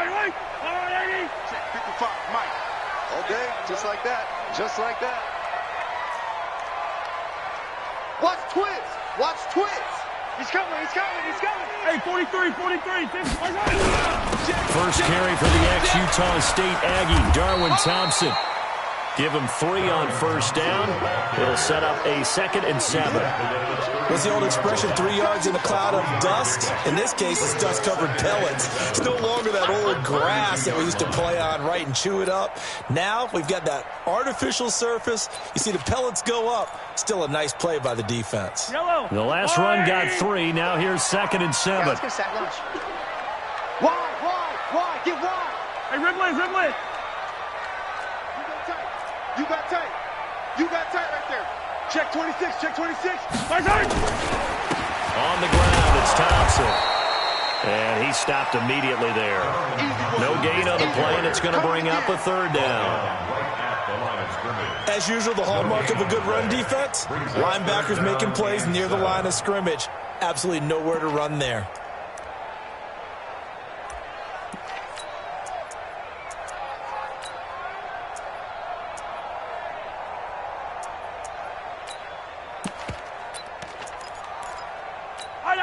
Check 55, Mike. Okay, just like that. Just like that. Watch Twitch. Watch Twitch. He's coming. Hey, 43. First carry for the ex-Utah State Aggie, Darwin Thompson. Give him 3 on first down. It'll set up a 2nd and 7. What's the old expression, 3 yards in a cloud of dust? In this case, it's dust-covered pellets. It's no longer that old grass that we used to play on, right, and chew it up. Now we've got that artificial surface. You see the pellets go up. Still a nice play by the defense. Yellow. The last run got 3. Now here's 2nd and 7. Let's get sack lunch. Wide. Get wide. Hey, Ribley. You got tight right there. Check 26. My turn. On the ground, it's Thompson. And he stopped immediately there. No gain on the play, and it's going to bring up a 3rd down. As usual, the hallmark of a good run defense, linebackers making plays near the line of scrimmage. Absolutely nowhere to run there.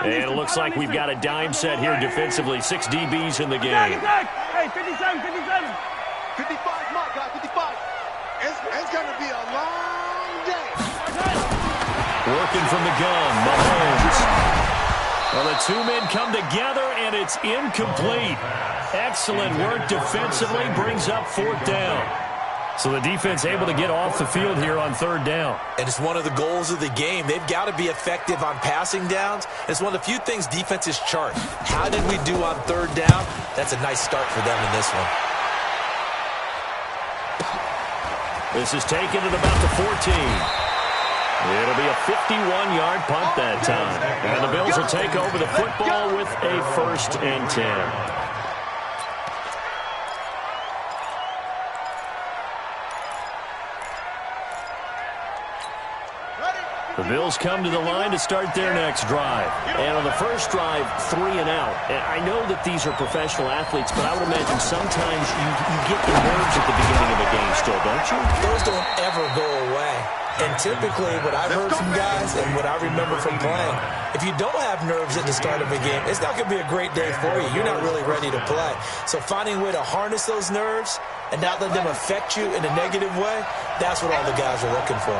And it looks like we've got a dime set here defensively. 6 DBs in the game. Hey, 57. 55, Mike, guys, 55. It's going to be a long day. Working from the gun, Mahomes. Well, the 2 men come together, and it's incomplete. Excellent work defensively, brings up 4th down. So the defense able to get off the field here on 3rd down. And it's one of the goals of the game. They've got to be effective on passing downs. It's one of the few things defenses chart. How did we do on 3rd down? That's a nice start for them in this one. This is taken at about the 14. It'll be a 51-yard punt that time. And the Bills will take over the football with a 1st and 10. The Bills come to the line to start their next drive. And on the first drive, 3 and out. And I know that these are professional athletes, but I would imagine sometimes you get the nerves at the beginning of a game still, don't you? Those don't ever go away. And typically, what I've heard from guys and what I remember from playing, if you don't have nerves at the start of a game, it's not going to be a great day for you. You're not really ready to play. So finding a way to harness those nerves and not let them affect you in a negative way, that's what all the guys are looking for.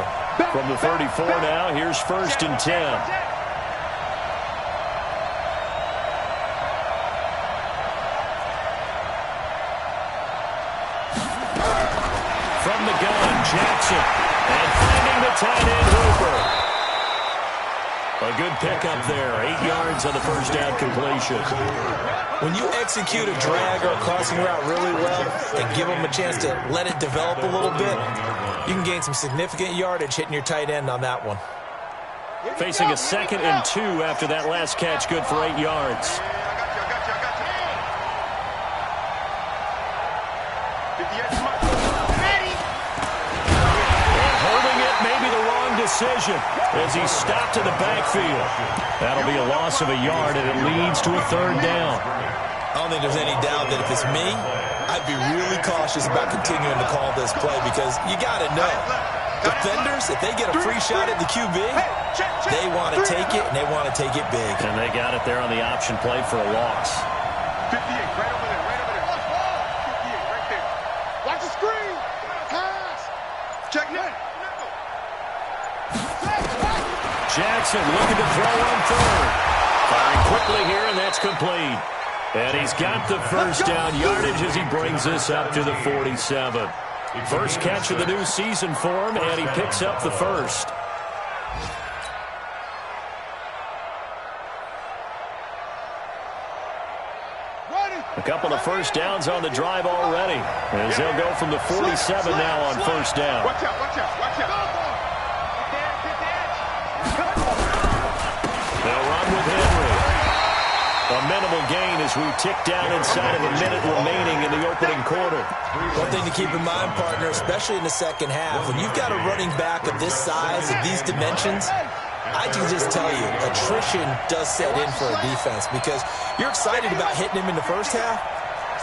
From the 34 now, here's 1st and 10. From the gun, Jackson. And finding the tight end, Hooper. A good pickup there. 8 yards on the first down completion. When you execute a drag or a crossing route really well and give them a chance to let it develop a little bit, you can gain some significant yardage hitting your tight end on that one. Facing a 2nd and 2 after that last catch, good for 8 yards. And holding it may be the wrong decision as he's stopped in the backfield. That'll be a loss of a yard, and it leads to a 3rd down. I don't think there's any doubt that if it's me, I'd be really cautious about continuing to call this play because you got to know, defenders, if they get a free shot at the QB, they want to take it, and they want to take it big. And they got it there on the option play for a loss. 58, right over there. 58, right there. Watch the screen. Pass. Check now. Jackson looking to throw on 3rd. Firing quickly here, and that's complete. And he's got the first down yardage as he brings this up to the 47. First catch of the new season for him, and he picks up the first. A couple of first downs on the drive already, as they'll go from the 47 now on first down. Watch out. They'll run with Henry. A minimal gain as we tick down inside of a minute remaining in the opening quarter. One thing to keep in mind, partner, especially in the second half, when you've got a running back of this size, of these dimensions, I can just tell you, attrition does set in for a defense because you're excited about hitting him in the first half,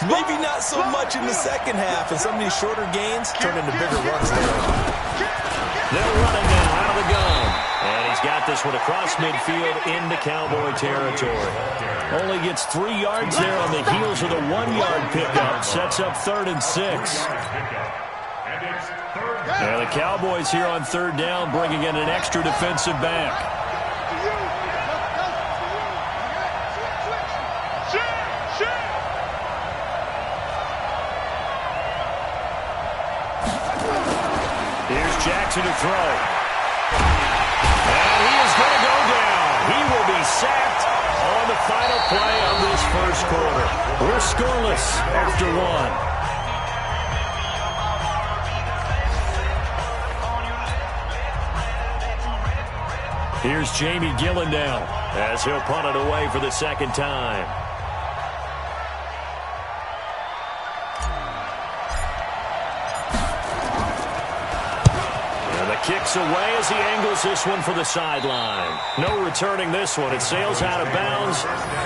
Maybe not so much in the second half, and some of these shorter gains turn into bigger runs later. They'll run it now out of the gun. And he's got this one across midfield into Cowboy territory. Only gets 3 yards there on the heels of the 1-yard pickup. Sets up 3rd and 6. And the Cowboys here on 3rd down, bringing in an extra defensive back. Here's Jackson to throw. And he is going to go down. He will be sacked on the final play of this first quarter. We're scoreless after 1. Here's Jamie Gillendown as he'll punt it away for the second time. And the kick's away as he angles this one for the sideline. No returning this one. It sails out of bounds,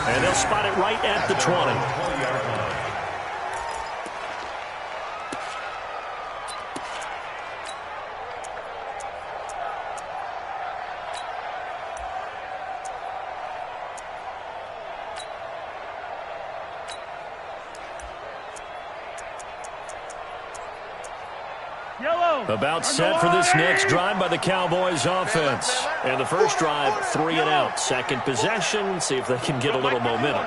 and they'll spot it right at the 20. About set for this next drive by the Cowboys offense. And the first drive, 3 and out. Second possession, see if they can get a little momentum.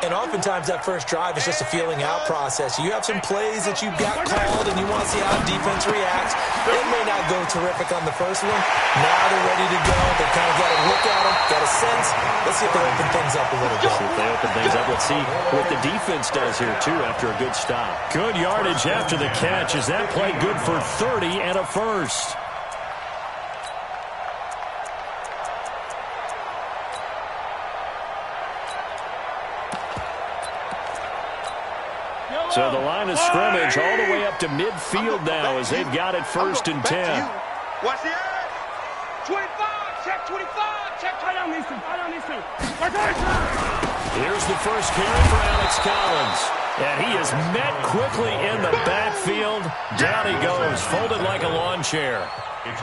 And oftentimes that first drive is just a feeling out process. You have some plays that you've got called and you want to see how defense reacts. It may not go terrific on the first one. Now they're ready to go. They've kind of got a look at them, got a sense. Let's see if they open things up a little bit. See if they open things up. Let's see what the defense does here, too, after a good stop. Good yardage after the catch. Is that play good for 30 and a first? So the line of scrimmage all the way up to midfield now as they've got it 1st and 10. Watch the edge. 25, check 25, check right on these two, Here's the first carry for Alex Collins. And he is met quickly in the backfield. Down he goes, folded like a lawn chair.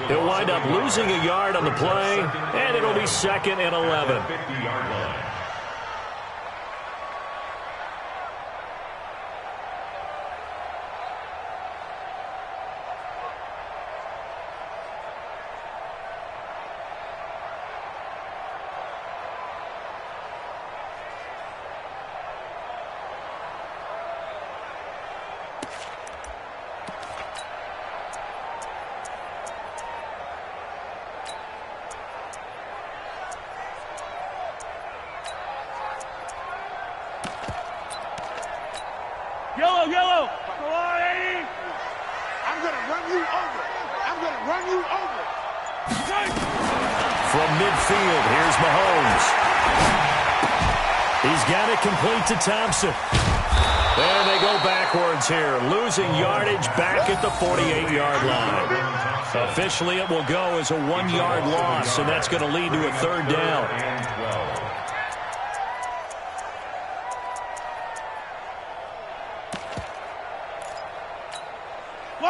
He'll wind up losing a yard on the play, and it'll be 2nd and 11. Yellow. I'm going to run you over. From midfield, here's Mahomes. He's got it complete to Thompson. There they go backwards here, losing yardage back at the 48-yard line. Officially, it will go as a 1-yard loss, and that's going to lead to a 3rd down.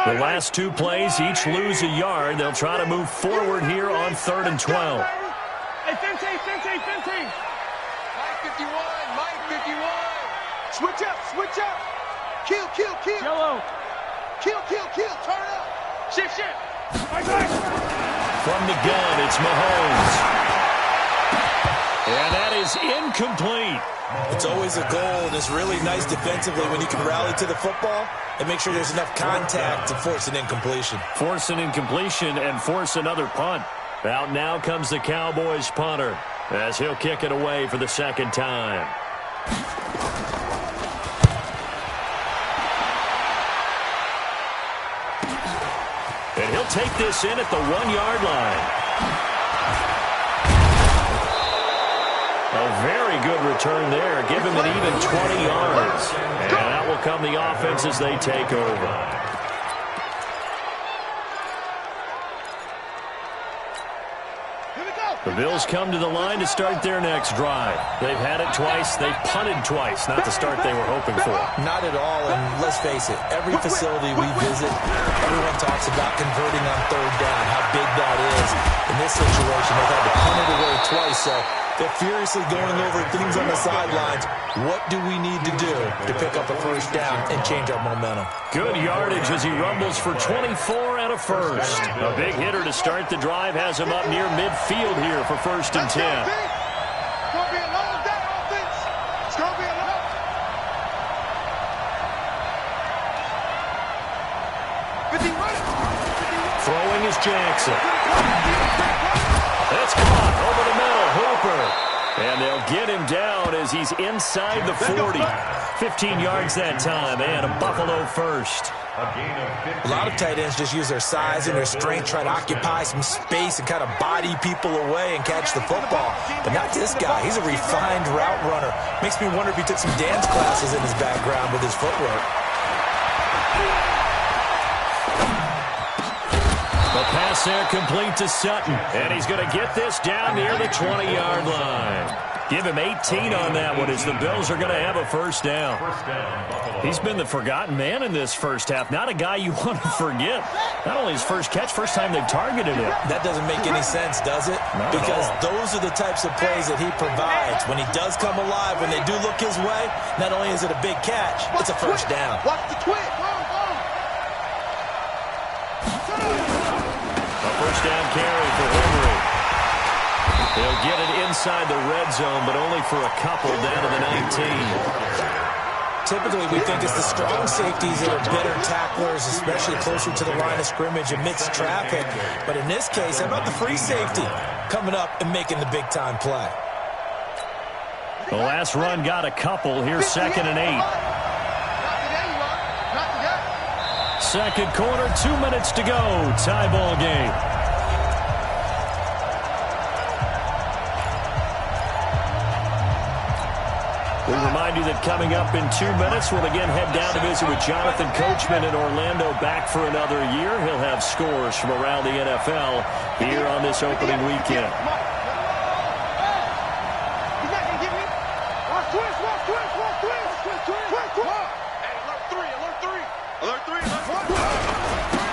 The last 2 plays, each lose a yard. They'll try to move forward here on 3rd and 12. Hey, 15. Mike 51. Switch up. Kill. Yellow. Kill. Turn up. Shit. From the gun, it's Mahomes. And that is incomplete. It's always a goal, and it's really nice defensively when you can rally to the football and make sure there's enough contact to force an incompletion. Force an incompletion and force another punt. Out now comes the Cowboys punter as he'll kick it away for the 2nd time. And he'll take this in at the 1-yard line. A very good return there. Give him an even 20 yards. And out will come the offense as they take over. Here we go. The Bills come to the line to start their next drive. They've had it twice. They've punted twice. Not the start they were hoping for. Not at all, and let's face it, every facility we visit, everyone talks about converting on third down, how big that is. In this situation, they've had to punt it away twice, so they're furiously going over things on the sidelines. What do we need to do to pick up a first down and change our momentum? Good yardage as he rumbles for 24 and a first. A big hitter to start the drive has him up near midfield here for 1st and 10. It's going to be a long day, offense. It's going to be a long. Throwing is Jackson. That's caught over the middle. Hooper. And they'll get him down as he's inside the 40. 15 yards that time, and a Buffalo first. A lot of tight ends just use their size and their strength, try to occupy some space and kind of body people away and catch the football. But not this guy. He's a refined route runner. Makes me wonder if he took some dance classes in his background with his footwork. The pass there complete to Sutton, and he's going to get this down near the 20-yard line. Give him 18 on that one as the Bills are going to have a first down. He's been the forgotten man in this first half. Not a guy you want to forget. Not only his first catch, first time they've targeted him. That doesn't make any sense, does it? Not because at all. Those are the types of plays that he provides. When he does come alive, when they do look his way, not only is it a big catch, it's a first down. Watch the twitch. A first down carry for Henry. They'll get it inside the red zone, but only for a couple down to the 19. Typically, we think it's the strong safeties that are better tacklers, especially closer to the line of scrimmage amidst traffic. But in this case, how about the free safety coming up and making the big-time play? The last run got a couple. Here's 2nd and 8. Second quarter, 2 minutes to go. Tie ball game. We remind you that coming up in 2 minutes, we'll again head down to visit with Jonathan Coachman in Orlando, back for another year. He'll have scores from around the NFL here on this opening weekend.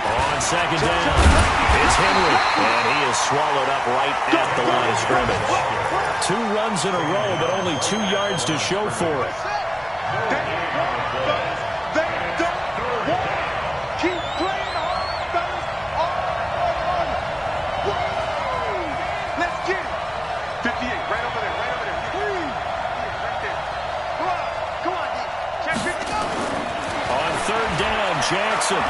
On second down, it's Henry, and he is swallowed up right at the line of scrimmage. 2 runs in a row, but only 2 yards to show for it. Keep playing hard, fellas. Let's get it. 58, right over there, right over there. Right there. Come on, D. Check 50. On third down, Jackson.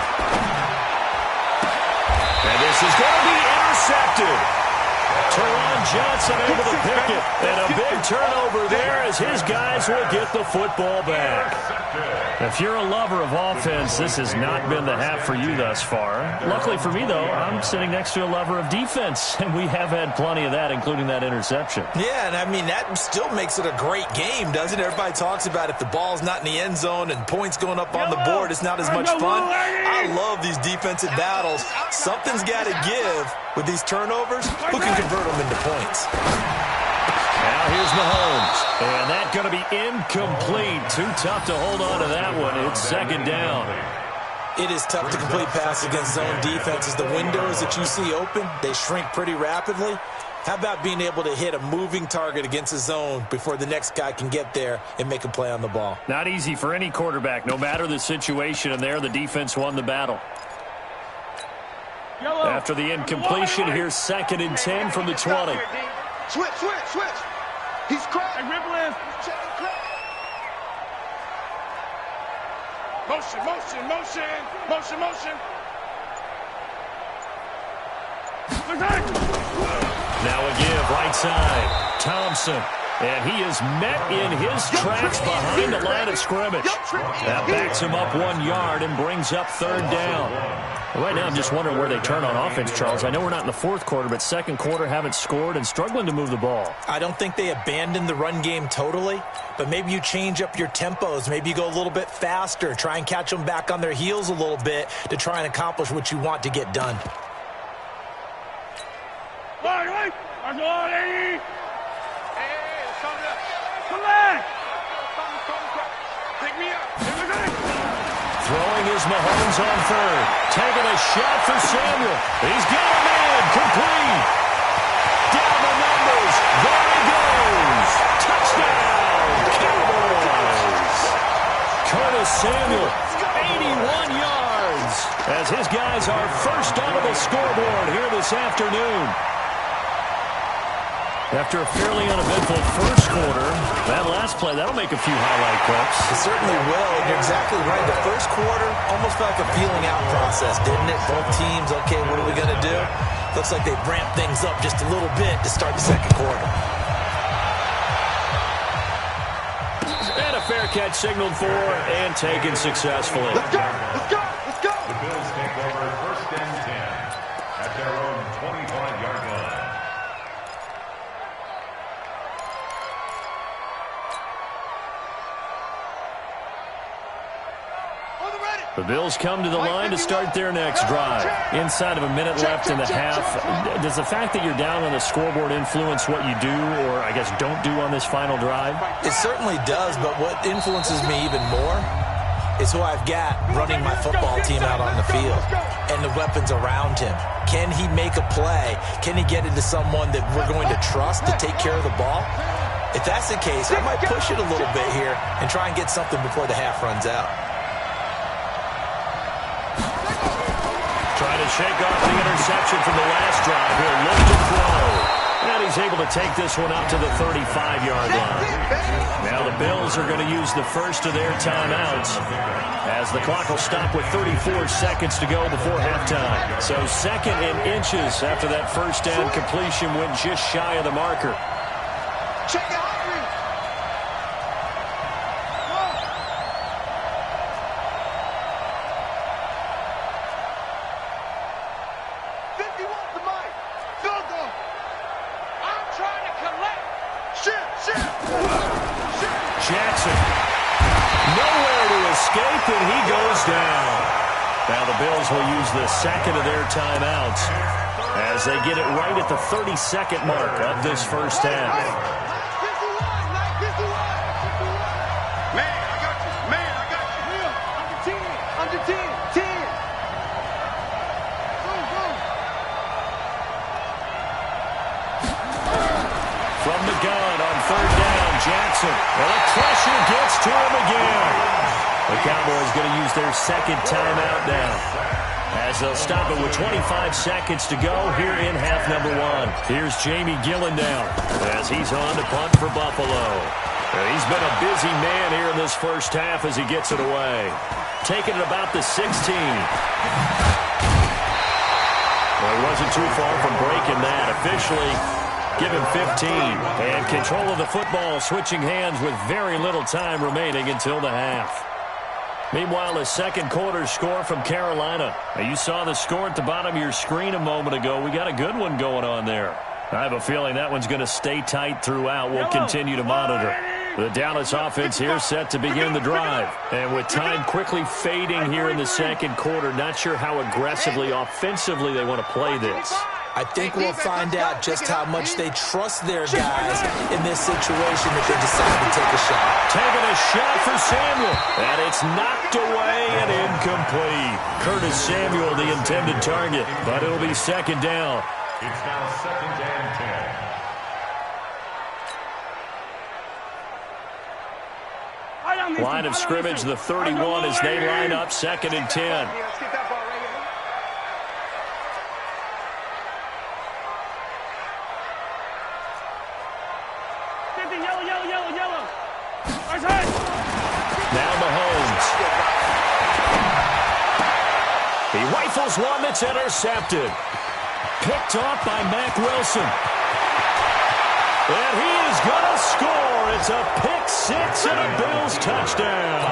And this is going to be intercepted. Teron Johnson able to pick it. And a big turnover there as his guys will get the football back. If you're a lover of offense, this has not been the half for you thus far. Luckily for me, though, I'm sitting next to a lover of defense, and we have had plenty of that, including that interception. Yeah, and I mean, that still makes it a great game, doesn't it? Everybody talks about if the ball's not in the end zone and points going up on the board, it's not as much fun. I love these defensive battles. Something's got to give with these turnovers. Who can convert them into points? Now here's Mahomes, and that's going to be incomplete. Too tough to hold on to that one. It's second down. It is tough to complete passes against zone defenses. The windows that you see open, they shrink pretty rapidly. How about being able to hit a moving target against a zone before the next guy can get there and make a play on the ball? Not easy for any quarterback, no matter the situation, and there the defense won the battle. After the incompletion, here's 2nd and 10 from the 20. Switch. He's cracked. Hey, rip left. Motion. Now a give, right side. Thompson. And he is met in his tracks behind the line of scrimmage. That backs him up 1 yard and brings up third down. Right now, I'm just wondering where they turn on offense, Charles. I know we're not in the fourth quarter, but second quarter haven't scored and struggling to move the ball. I don't think they abandoned the run game totally, but maybe you change up your tempos. Maybe you go a little bit faster, try and catch them back on their heels a little bit to try and accomplish what you want to get done. Hey, let's sum it up. Come back. Pick me up. Throwing is Mahomes on third. Taking a shot for Samuel. He's got him in. Complete. Down the numbers. There he goes. Touchdown, Cowboys. Curtis Samuel, 81 yards. As his guys are first on the scoreboard here this afternoon. After a fairly uneventful first quarter, that last play, that'll make a few highlight clips. It certainly will. You're exactly right. The first quarter almost felt like a feeling out process, didn't it? Both teams, okay, what are we going to do? Looks like they've ramped things up just a little bit to start the second quarter. And a fair catch signaled for and taken successfully. Let's go. Let's go. Let's go. The Bills take over first and 10 at their own 25-yard line. The Bills come to the line to start their next drive. Inside of a minute left in the half, does the fact that you're down on the scoreboard influence what you do or, I guess, don't do on this final drive? It certainly does, but what influences me even more is who I've got running my football team out on the field and the weapons around him. Can he make a play? Can he get into someone that we're going to trust to take care of the ball? If that's the case, I might push it a little bit here and try and get something before the half runs out. Trying to shake off the interception from the last drive. He'll look to throw. And he's able to take this one up to the 35-yard line. Now the Bills are going to use the first of their timeouts as the clock will stop with 34 seconds to go before halftime. So second and inches after that first down completion went just shy of the marker. Check it out. 51 to Mike. Field goal. I'm trying to collect. Shit. Jackson. Nowhere to escape, and he goes down. Now the Bills will use the second of their timeouts as they get it right at the 32nd mark of this first half. Man, I got you. Under 10. From the gun on third down, Jackson. And the pressure gets to him again. The Cowboys going to use their second timeout now as they'll stop it with 25 seconds to go here in half number one. Here's Jamie Gillendown as he's on to punt for Buffalo. He's been a busy man here in this first half as he gets it away. Taking it about the 16. Well, he wasn't too far from breaking that. Officially, give him 15. And control of the football switching hands with very little time remaining until the half. Meanwhile, the second quarter score from Carolina. Now, you saw the score at the bottom of your screen a moment ago. We got a good one going on there. I have a feeling that one's going to stay tight throughout. We'll continue to monitor. The Dallas offense here set to begin the drive. And with time quickly fading here in the second quarter, not sure how aggressively, offensively they want to play this. I think we'll find out just how much they trust their guys in this situation if they decide to take a shot. Taking a shot for Samuel, and it's knocked away and incomplete. Curtis Samuel, the intended target, but it'll be second down. It's now second and 10. Line of scrimmage, the 31 as they line up, second and 10. Let's get that ball right here. Yellow. Now Mahomes. He rifles one that's intercepted. Picked off by Mack Wilson. And he is going to score. It's a pick six and a Bills touchdown.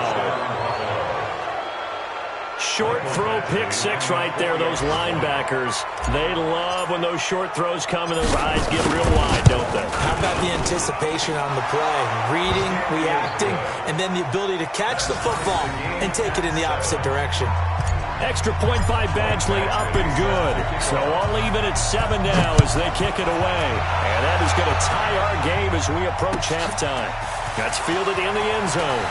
Short throw pick six right there. Those linebackers, they love when those short throws come and their eyes get real wide, don't they? How about the anticipation on the play? Reading, reacting, and then the ability to catch the football and take it in the opposite direction. Extra point by Badgley, up and good. So all even at 7 now as they kick it away. And that is going to tie our game as we approach halftime. That's fielded in the end zone.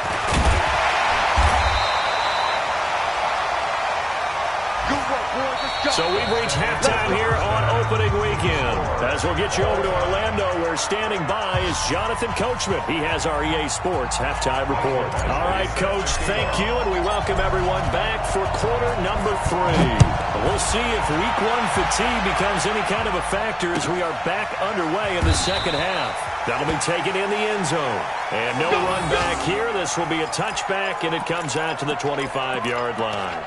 So we've reached halftime here on opening weekend. As we'll get you over to Orlando, where standing by is Jonathan Coachman. He has our EA Sports halftime report. All right, Coach, thank you, and we welcome everyone back for quarter number 3. We'll see if week 1 fatigue becomes any kind of a factor as we are back underway in the second half. That'll be taken in the end zone. And no run back here. This will be a touchback, and it comes out to the 25-yard line.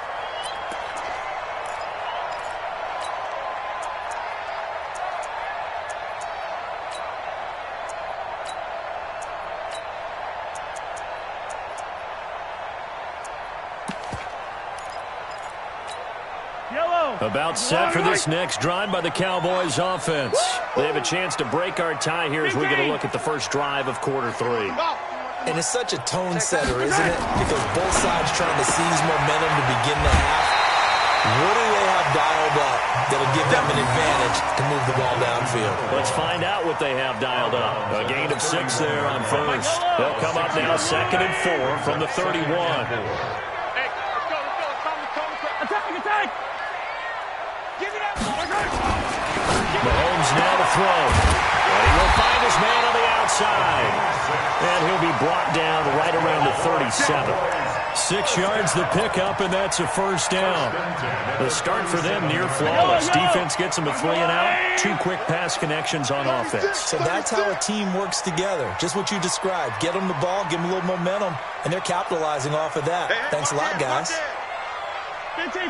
About set for this next drive by the Cowboys offense. They have a chance to break our tie here as we get a look at the first drive of quarter 3. And it's such a tone setter, isn't it? Because both sides trying to seize momentum to begin the half. What do they have dialed up that'll give them an advantage to move the ball downfield? Let's find out what they have dialed up. A gain of 6 there on first. They'll come up now 2nd and 4 from the 31. Hey, let's go. Attack! Give me that ball. Mahomes now to throw. And he will find his man on the outside. And he'll be brought down right around the 37. 6 yards the pickup, and that's a first down. The start for them near flawless. Defense gets them a 3 and out. 2 quick pass connections on offense. So that's how a team works together. Just what you described. Get them the ball, give them a little momentum, and they're capitalizing off of that. Thanks a lot, guys. 15.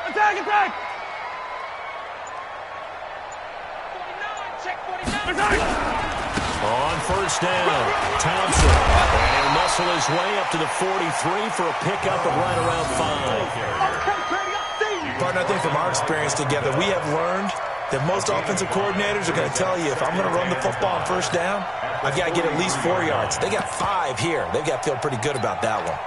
Attack! On first down, Thompson. And he'll muscle his way up to the 43 for a pickup of right around 5. Partner, I think from our experience together, we have learned that most offensive coordinators are going to tell you, if I'm going to run the football on first down, I've got to get at least 4 yards. They got 5 here. They've got to feel pretty good about that one.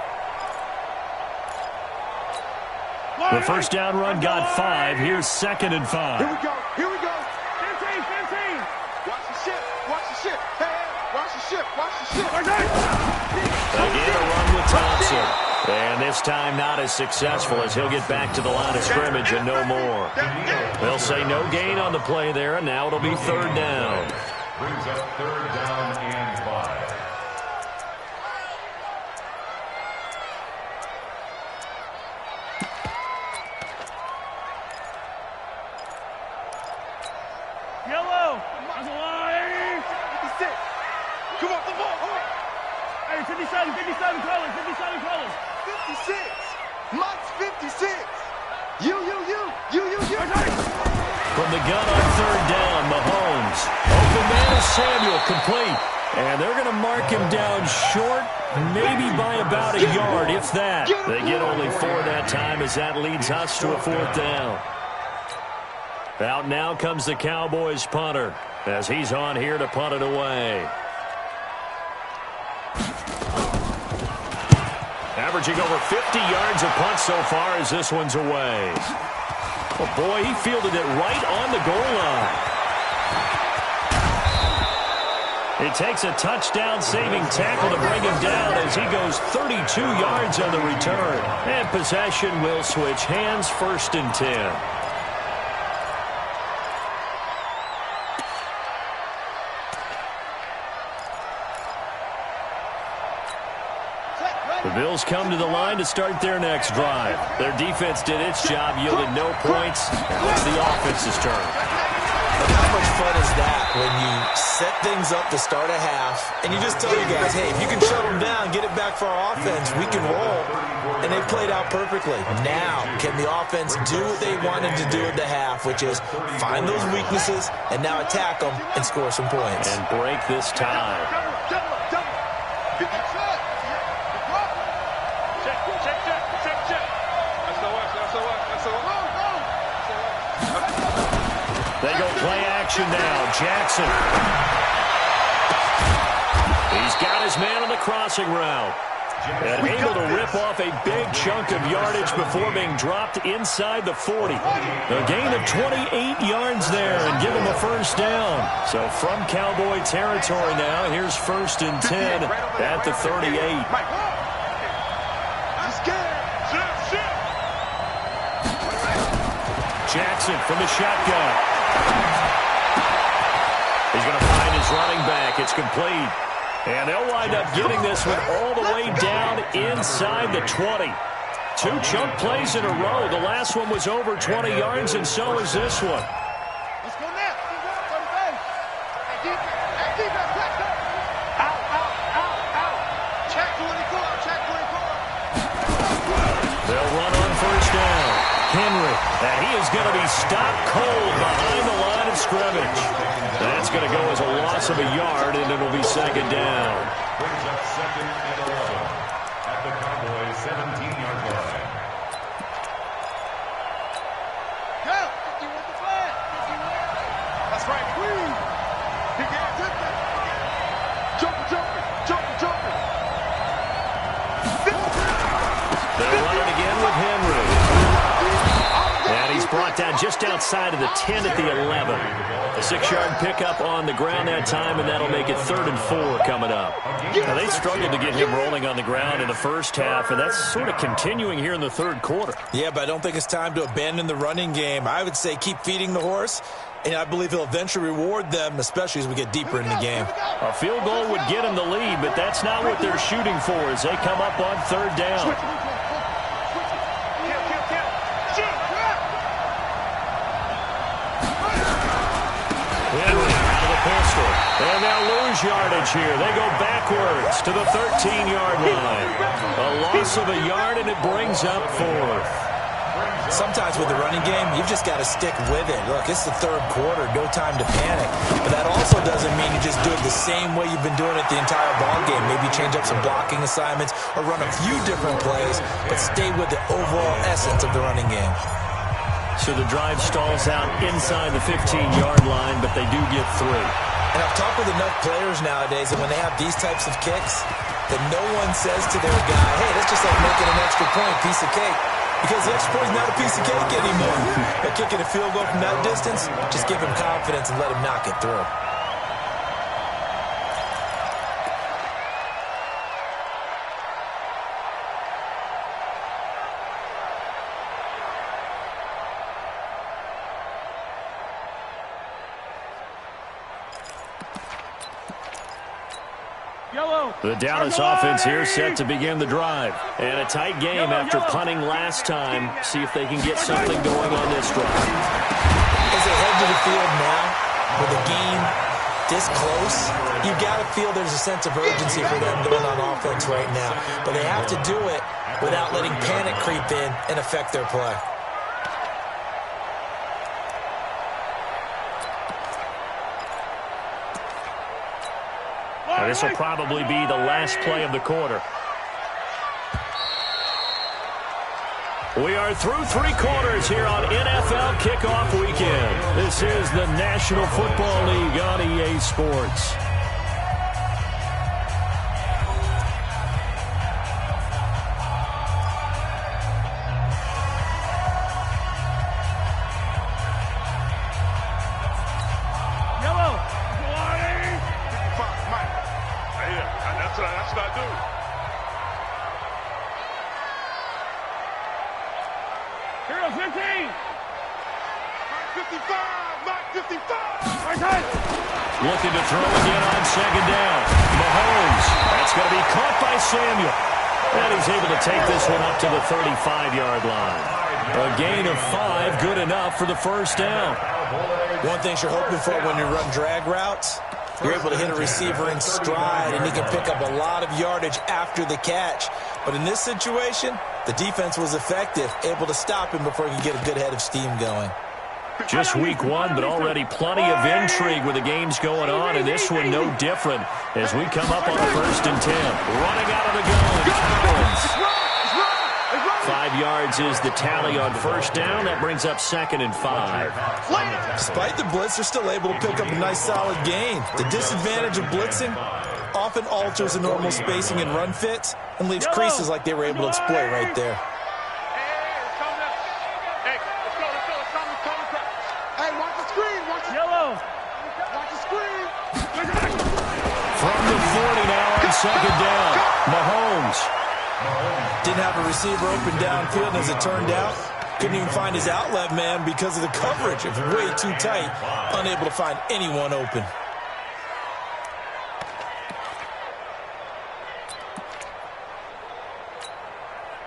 The first down run got 5. Here's 2nd and 5. Here we go. 15. Watch the ship. Hey, watch the ship. Again, a run with Thompson. And this time not as successful as he'll get back to the line of scrimmage and no more. They'll say no gain on the play there, and now it'll be 3rd down. Brings up 3rd down and 5. Yellow! On the line! 56. Come on, the ball. Hey, 57 colors. 56. Mike's 56. You. From the gun on 3rd down, Mahomes. Open man is Samuel, complete. And they're going to mark him down short, maybe by about a yard, if that. They get only 4 that time as that leads us to a 4th down. Out now comes the Cowboys punter as he's on here to punt it away. Averaging over 50 yards a punt so far as this one's away. Oh boy, he fielded it right on the goal line. It takes a touchdown-saving tackle to bring him down as he goes 32 yards on the return. And possession will switch hands, 1st and 10. The Bills come to the line to start their next drive. Their defense did its job, yielded no points. Now it's the offense's turn. But how much fun is that when you set things up to start a half and you just tell your guys, hey, if you can shut them down, get it back for our offense, we can roll. And they played out perfectly. Now, can the offense do what they wanted to do at the half, which is find those weaknesses and now attack them and score some points. And break this tie. They go play action now. Jackson. He's got his man on the crossing route. And able to rip off a big chunk of yardage before being dropped inside the 40. A gain of 28 yards there and give him a first down. So from Cowboy territory now, here's 1st and 10 at the 38. Jackson from the shotgun. He's going to find his running back. It's complete. And they'll wind up getting this one all the way down inside the 20. 2 chunk plays in a row. The last one was over 20 yards, and so is this one. Let's go now. Out. Check 24. Check 24. They'll run on first down. Henry, and he is going to be stopped cold behind the line of scrimmage. That's going to go as a loss of a yard, and it'll be 2nd down. Brings up 2nd and 11 at the Cowboys' 17-yard line. Go. 50 with the flag. 51. That's right. Woo. He got it. Jumping. They'll run it again with Henry. And he's brought down just outside of the 10 at the 11. A 6-yard pickup on the ground that time, and that'll make it 3rd and 4 coming up. Now, they struggled to get him rolling on the ground in the first half, and that's sort of continuing here in the 3rd quarter. Yeah, but I don't think it's time to abandon the running game. I would say keep feeding the horse, and I believe he'll eventually reward them, especially as we get deeper in the game. A field goal would get him the lead, but that's not what they're shooting for as they come up on 3rd down. And they'll lose yardage here. They go backwards to the 13-yard line. A loss of a yard, and it brings up 4th. Sometimes with the running game, you've just got to stick with it. Look, it's the 3rd quarter, no time to panic. But that also doesn't mean you just do it the same way you've been doing it the entire ball game. Maybe change up some blocking assignments or run a few different plays, but stay with the overall essence of the running game. So the drive stalls out inside the 15-yard line, but they do get 3. And I've talked with enough players nowadays that when they have these types of kicks, that no one says to their guy, hey, that's just like making an extra point, piece of cake. Because the extra point is not a piece of cake anymore. But kicking a field goal from that distance, just give him confidence and let him knock it through. The Dallas offense here set to begin the drive. And a tight game after punting last time. See if they can get something going on this drive. As they head to the field now, with the game this close, you've got to feel there's a sense of urgency for them going on offense right now. But they have to do it without letting panic creep in and affect their play. This will probably be the last play of the quarter. We are through 3 quarters here on NFL Kickoff Weekend. This is the National Football League on EA Sports. That's what I do. Hero 15. Mark 55. Right side. Looking to throw again on 2nd down. Mahomes. That's going to be caught by Samuel. And he's able to take this one up to the 35-yard line. A gain of 5, good enough for the first down. One thing you're hoping for when you run drag routes, you're able to hit a receiver in stride, and he can pick up a lot of yardage after the catch. But in this situation, the defense was effective, able to stop him before he could get a good head of steam going. Just week 1, but already plenty of intrigue with the games going on, and this one no different as we come up on a 1st and 10. Running out of the gun. 5 yards is the tally on 1st down. That brings up 2nd and 5. Despite the blitz, they're still able to pick up a nice solid gain. The disadvantage of blitzing, often alters the normal spacing and run fits and leaves creases like they were able to exploit right there. Hey, watch the screen. Yellow. Watch the screen. From the 40 now on second down. Mahomes. Didn't have a receiver open downfield, and as it turned out, couldn't even find his outlet man because of the coverage. It was way too tight, unable to find anyone open.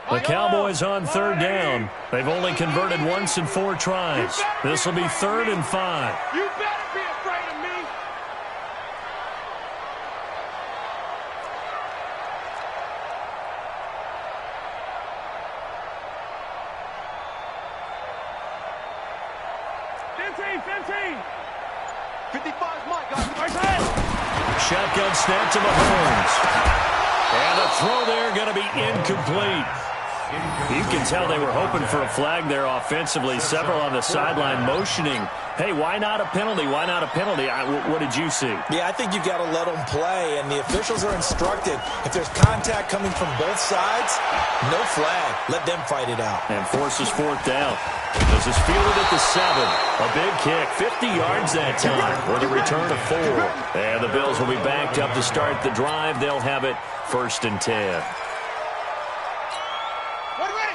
The Cowboys on third down. They've only converted once in 4 tries. This will be 3rd and 5. You better be afraid of me. Shotgun snap to Mahomes. And a throw there going to be incomplete. You can tell they were hoping for a flag there offensively. Several on the sideline motioning, hey, why not a penalty? Why not a penalty? What did you see? Yeah, I think you've got to let them play, and the officials are instructed. If there's contact coming from both sides, no flag. Let them fight it out. And forces 4th down. This is fielded at the 7. A big kick, 50 yards that time with a return of 4. And the Bills will be backed up to start the drive. They'll have it 1st and 10.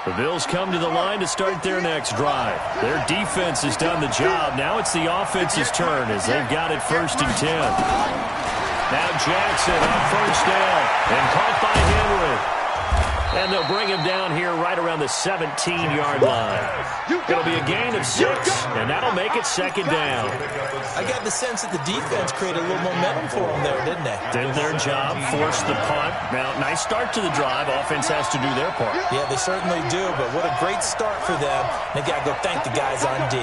The Bills come to the line to start their next drive. Their defense has done the job. Now it's the offense's turn as they've got it 1st and 10. Now Jackson on 1st down and caught by Henry. And they'll bring him down here right around the 17-yard line. It'll be a gain of 6, and that'll make it 2nd down. I got the sense that the defense created a little momentum for them there, didn't they? Did their job, forced the punt. Now, nice start to the drive. Offense has to do their part. Yeah, they certainly do, but what a great start for them. They got to go thank the guys on D.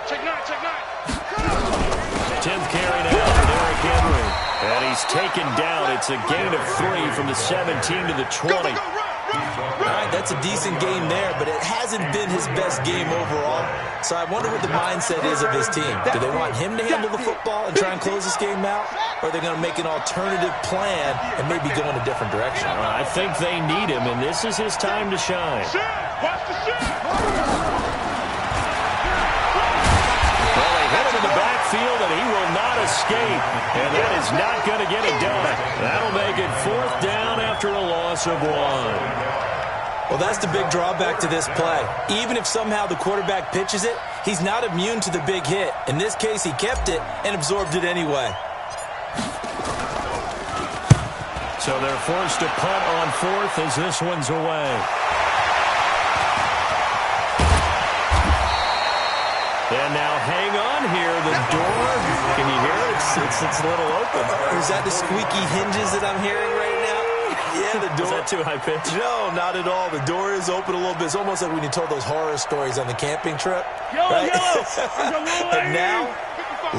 Check 9. 10th carry now for Derrick Henry. And he's taken down. It's a gain of 3 from the 17 to the 20. All right, that's a decent game there, but it hasn't been his best game overall. So I wonder what the mindset is of his team. Do they want him to handle the football and try and close this game out? Or are they going to make an alternative plan and maybe go in a different direction? I think they need him, and this is his time to shine. Well, they hit him in the backfield, and he will not escape. And that is not going to get it done. That'll make it 4th down after a loss of 1. Well, that's the big drawback to this play. Even if somehow the quarterback pitches it, he's not immune to the big hit. In this case, he kept it and absorbed it anyway. So they're forced to punt on 4th as this one's away. And now hang on here. The door, can you hear it? It's a little open. Is that the squeaky hinges that I'm hearing right now? Yeah, the door. Is that too high pitch? No, not at all. The door is open a little bit. It's almost like when you told those horror stories on the camping trip. Yellow. And now,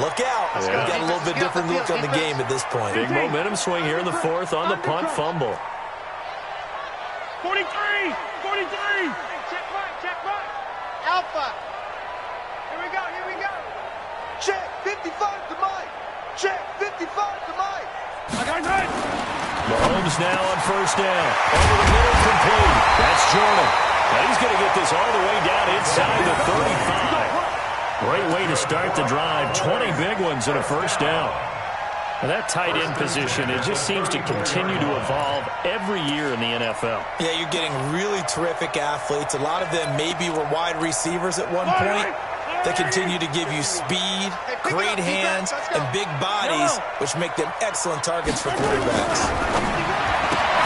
look out. Yeah. We've got a little bit different look on the game at this point. Big momentum swing here in the 4th on the punt fumble. 43. Check right. Alpha. Here we go. Check 55 to Mike. Check 55 to Mike. Mahomes now on 1st down. Over the middle, complete. That's Jordan. Now he's going to get this all the way down inside the 35. Great way to start the drive. 20 big ones and a 1st down. And that tight end position, it just seems to continue to evolve every year in the NFL. Yeah, you're getting really terrific athletes. A lot of them maybe were wide receivers at one point. They continue to give you speed, great hands, and big bodies, which make them excellent targets for quarterbacks.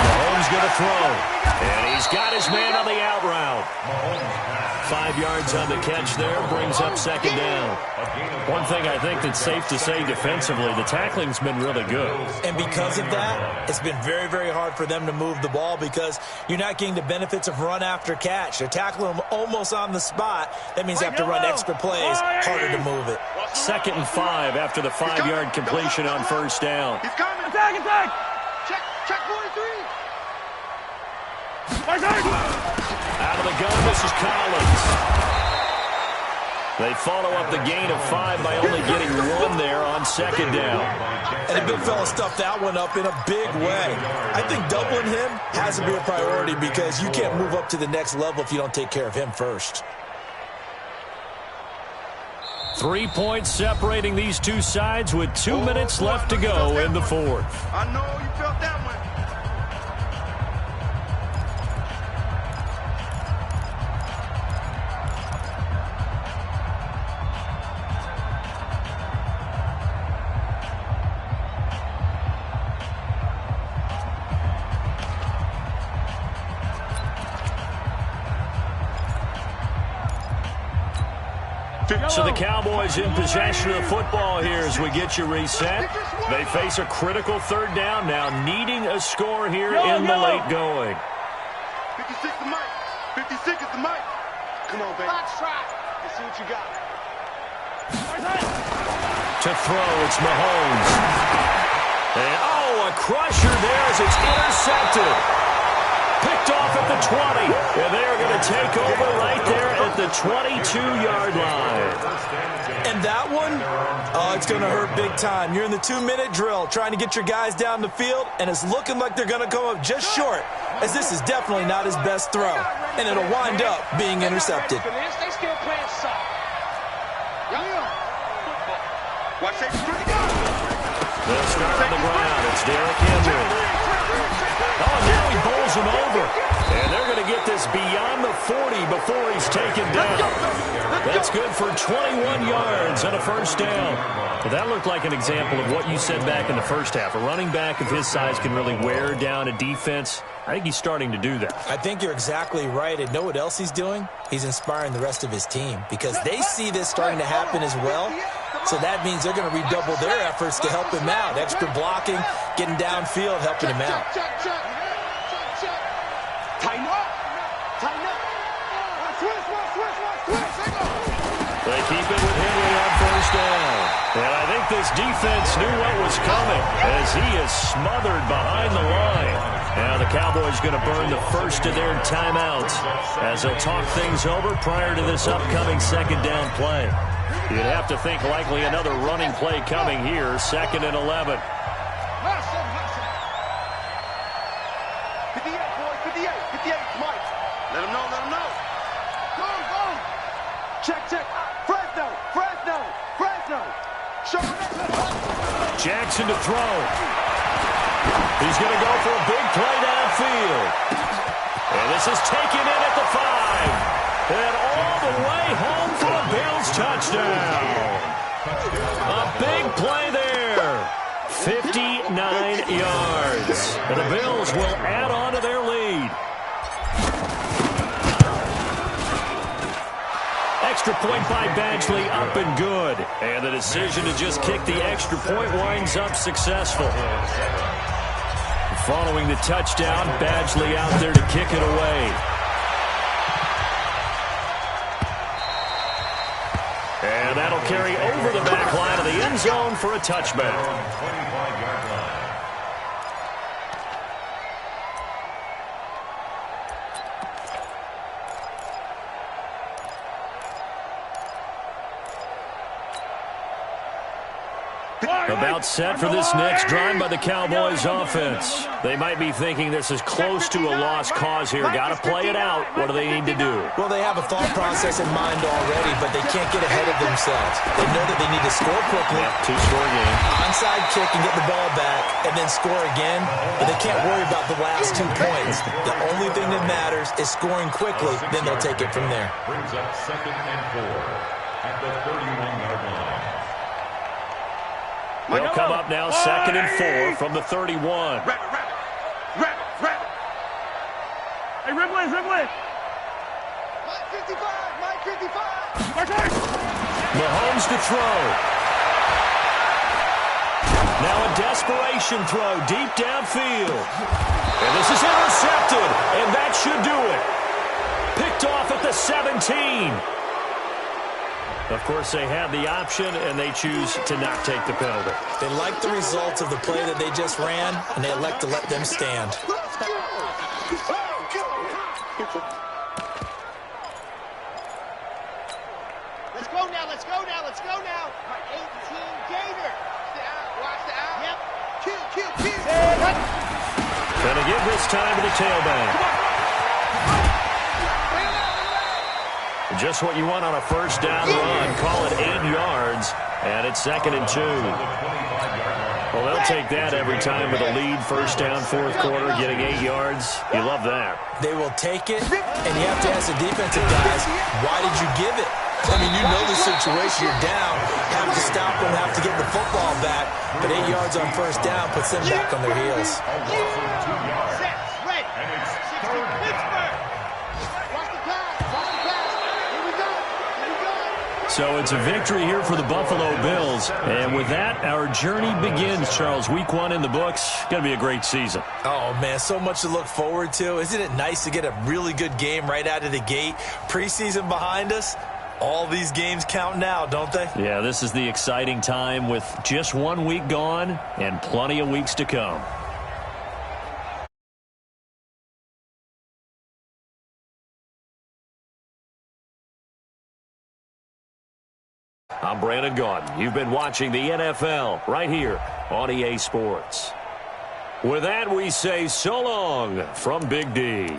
Mahomes going to throw. And he's got his man on the out route. 5 yards on the catch there, brings up 2nd down. One thing I think that's safe to say defensively, the tackling's been really good. And because of that, it's been very, very hard for them to move the ball because you're not getting the benefits of run after catch. They're tackling them almost on the spot. That means they have to run extra plays, harder to move it. 2nd and 5 after the 5-yard completion on 1st down. He's coming. Attack. Check 43. Out of the gun, this is Collins. They follow up the gain of 5 by only getting 1 there on second down. And the big fella stuffed that one up in a big way. I think doubling him has to be a priority because you can't move up to the next level if you don't take care of him first. 3 points separating these two sides with 2 minutes left to go in the fourth. I know you felt that one. So the Cowboys in possession of the football here as we get you reset. They face a critical third down now, needing a score here in the late going. 56 the mic. 56 is the mic. Come on, baby. Let's try. Let's see what you got. To throw, it's Mahomes. And, a crusher there as it's intercepted. Picked off at the 20, and they're going to take over right there at the 22-yard line. And that one, it's going to hurt big time. You're in the 2-minute drill trying to get your guys down the field, and it's looking like they're going to come up just short, as this is definitely not his best throw, and it'll wind up being intercepted. They still playing soft. Watch that straight. They'll start on the ground. It's Derrick Henry. Now he bowls him over. And they're going to get this beyond the 40 before he's taken down. That's good for 21 yards and a first down. But that looked like an example of what you said back in the first half. A running back of his size can really wear down a defense. I think he's starting to do that. I think you're exactly right. And know what else he's doing? He's inspiring the rest of his team because they see this starting to happen as well. So that means they're going to redouble their efforts to help him out. Extra blocking, getting downfield, helping him out. Tighten up. Tighten up. Switch. They keep it with Henry on first down. And I think this defense knew what was coming as he is smothered behind the line. Now the Cowboys going to burn the first of their timeouts as they'll talk things over prior to this upcoming second down play. You'd have to think likely another running play coming here, 2nd and 11. 58, boys, 58, Mike. Let him know. Go. Check. Fresno. Show him that. Jackson to throw. He's going to go for a big play downfield. And this is taken in at the 5. And all the way home for a Bills touchdown. A big play there. 59 yards. And the Bills will add on to their lead. Extra point by Badgley up and good. And the decision to just kick the extra point winds up successful. Following the touchdown, Badgley out there to kick it away. And that'll carry over the back line of the end zone for a touchback. 25-yard line. About set for this next drive by the Cowboys offense. They might be thinking this is close to a lost cause here. Got to play it out. What do they need to do? Well, they have a thought process in mind already, but they can't get ahead of themselves. They know that they need to score quickly. Two-score game. Onside kick and get the ball back and then score again, but they can't worry about the last 2 points. The only thing that matters is scoring quickly, then they'll take it from there. Brings up 2nd and 4 at the 31-yard line. They'll come up now 2nd and 4 from the 31. Rabbit. Hey, Ripley. Mike 55. Mahomes to throw. Now a desperation throw deep downfield. And this is intercepted, and that should do it. Picked off at the 17. Of course, they have the option, and they choose to not take the penalty. They like the results of the play that they just ran, and they elect to let them stand. Let's go Gonna give this time to the tailback. Just what you want on a first down run. Call it 8 yards, and it's 2nd and 2. Well, they'll take that every time with a lead, first down, fourth quarter, getting 8 yards. You love that. They will take it, and you have to ask the defensive guys, why did you give it? I mean, you know the situation. You're down, have to stop them, have to get the football back, but 8 yards on first down puts them back on their heels. So it's a victory here for the Buffalo Bills. And with that, our journey begins, Charles. Week 1 in the books. Going to be a great season. Oh, man, so much to look forward to. Isn't it nice to get a really good game right out of the gate? Preseason behind us. All these games count now, don't they? Yeah, this is the exciting time with just 1 week gone and plenty of weeks to come. I'm Brandon Gaudin. You've been watching the NFL right here on EA Sports. With that, we say so long from Big D.